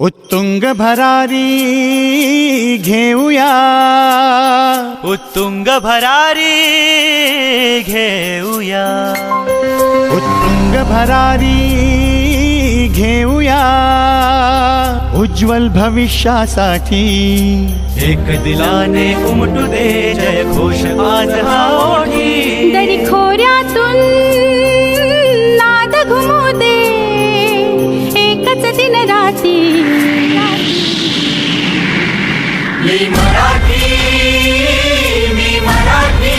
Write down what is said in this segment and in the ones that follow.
उत्तुंग भरारी घेऊया, उत्तुंग भरारी घेऊया, उत्तुंग भरारी घेऊया, उज्ज्वल भविष्यासाठी एक दिलाने उमटू दे जय घोष आज हा ओठी. दरी खोऱ्यातून नाद घुमू दे एकच दिन राती. मी मराठी, मी मराठी,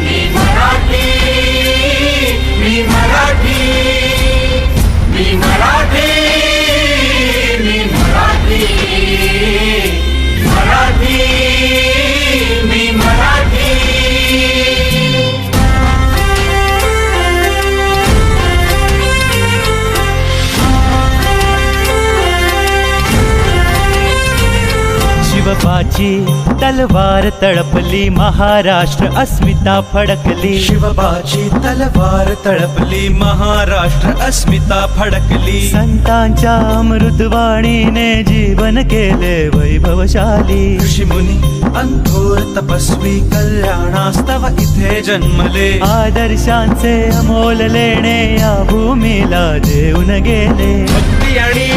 मी मराठी, मी मराठी, मी मराठी, मी मराठी, मराठी, मी मराठी. शिवबाची तलवार तळपली, महाराष्ट्र अस्मिता फडकली. शिवबाची तलवार तळपली, महाराष्ट्र अस्मिता फडकली. संतांच्या अमृतवाणीने जीवन केले वैभवशाली. ऋषीमुनी अंथोर तपस्वी कल्याणास्तव इथे जन्मले. आदर्शांचे अमोल लेणे या भूमीला देऊन गेले. भक्ती आणि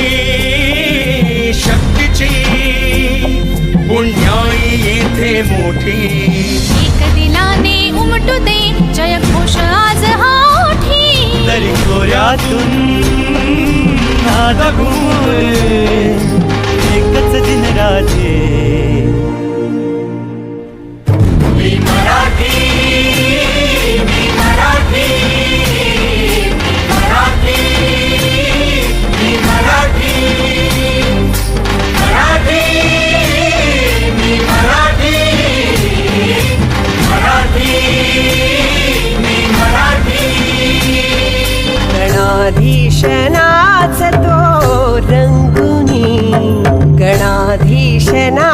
शक्तीची पुण्याई येथे मोठी. एक दिलाने उमटू दे जय घोष आज हा ओठी. दरी खोऱ्यातून नाद घुमू दे एकच दिन रात्री. मी मराठी, मी मराठी, मी मराठी, मी मराठी, मराठी, मी मराठी, मराठी, मी मराठी. गणाधीशनाच तो रंगुनी, गणाधीशनाच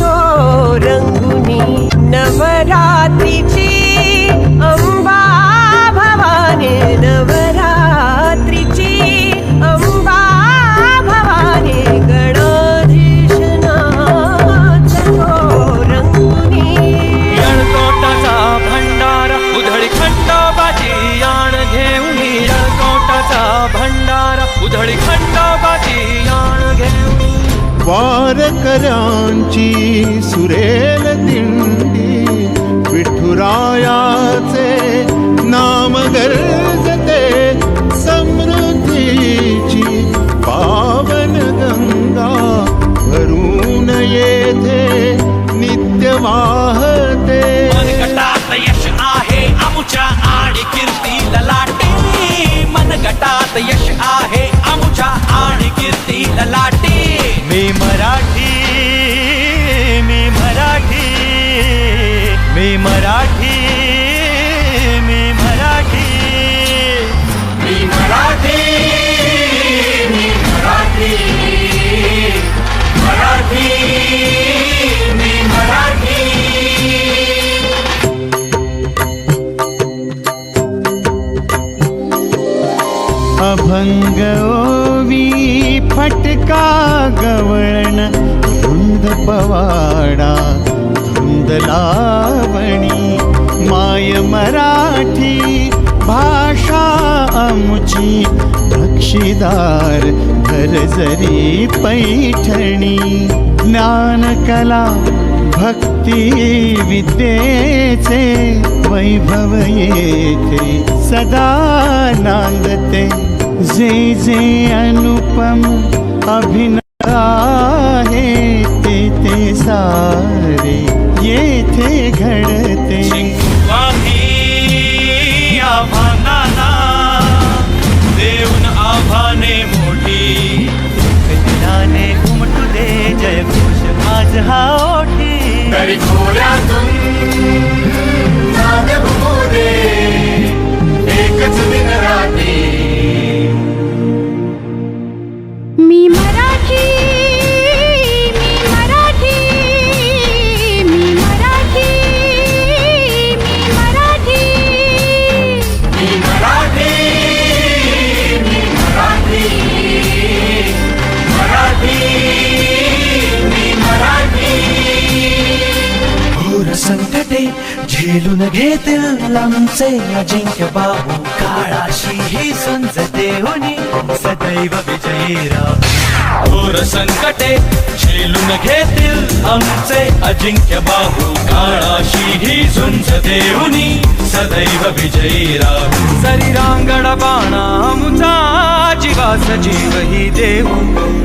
तो रंगुनी. नवरात्रीची अंबा भवानी, नवरात्रीची अंबा भवानी. गणाधीशनाच तो रंगुनी. यळकोटाचा भंडारा उधळी खंडोबाची याण घेऊन. यळकोटाचा भंडारा उधळी खंडोबाची याण घेऊन. वारकऱ्यांची सुरेल दिंडी, विठुरायाचे नाम गर्जते. समृद्धीची पावन गंगा भरून येथे नित्य वाहते. मनगटात यश आहे आमुच्या आणि कीर्ती ललाटे. मनगटात यश आहे आमुच्या आणि कीर्ती ललाटे. मी मराठी, मी मराठी, मी मराठी, मी मराठी, मी मराठी, मी मराठी, मराठी, मी मराठी. अभंग ओवी फटका गवळण, धुंद पवाडा धुंद लावणी. माय मराठी भाषा अमुची, बक्षीदार भरजरी पैठणी. ज्ञानकला भक्ती विद्येचे वैभव येथे सदा नांदते. जे जे अनुपम अभिनय आहे ते ते सारे येथे घडते. आम्ही आव्हानांना देऊन आव्हाने मोठी. दिलाने उमटू दे जय घोष आज हा ओठी. तरी खोऱ्यातून नाद घुमू दे एकच दिन रात्री. मी मराठी, मी मराठी, मी मराठी, मी मराठी, मी मराठी, मी मराठी. संकटे झेलून घेतील आमचे अजिंक्य बाहू काळाशी ही झुंजते होनी सदैव विजयी राहू घोर संकटे झेलून घेतील आमचे अजिंक्य बाहू काळाशी ही झुंजते होनी सदैव विजयी राहू शरीरांगण बाणा आमचा जीवास जीव ही देऊ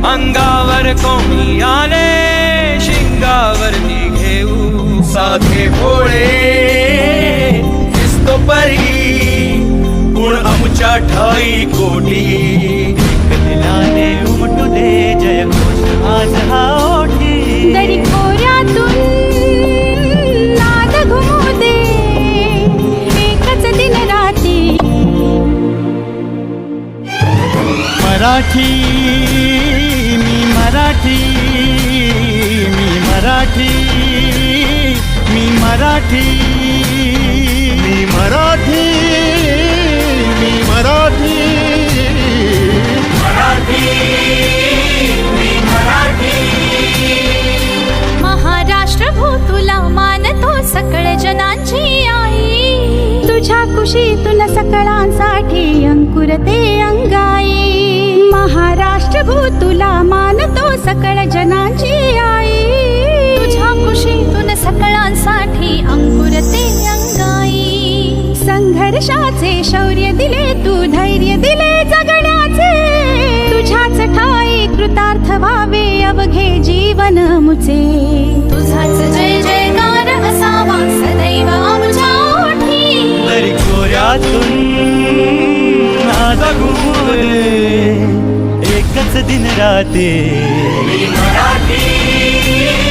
अंगावर कोणी आले शिंगावरती घेऊ साधे भोळे दिसतो परी गुण आमच्या ठाई कोटी एक दिलाने उमटू दे जय घोष आज हा ओठी दरी खोऱ्यातून नाद घुमू दे एकच दिन राती मराठी मी मराठी मी मराठी मी मराठी मी मराठी मी मराठी मराठी मी मराठी महाराष्ट्र भू तुला मानतो सकळ जनांची आई तुझ्या कुशीतून सकळांसाठी अंकुरते अंगाई महाराष्ट्र भू तुला मानतो सकळ जनांची आई तुझ्या कुशीतून सकळांसाठी अंकुरते अंगाई संघर्षाचे शौर्य दिले तू धैर्य दिले जगण्याचे तुझ्याच ठाई कृतार्थ व्हावे अवघे जीवन मुचे तुझाच जय जयकार असावा सदैव आमच्या ओठी तरी खोऱ्यातून नाद घुमू दे एकच दिन राते मी मराठी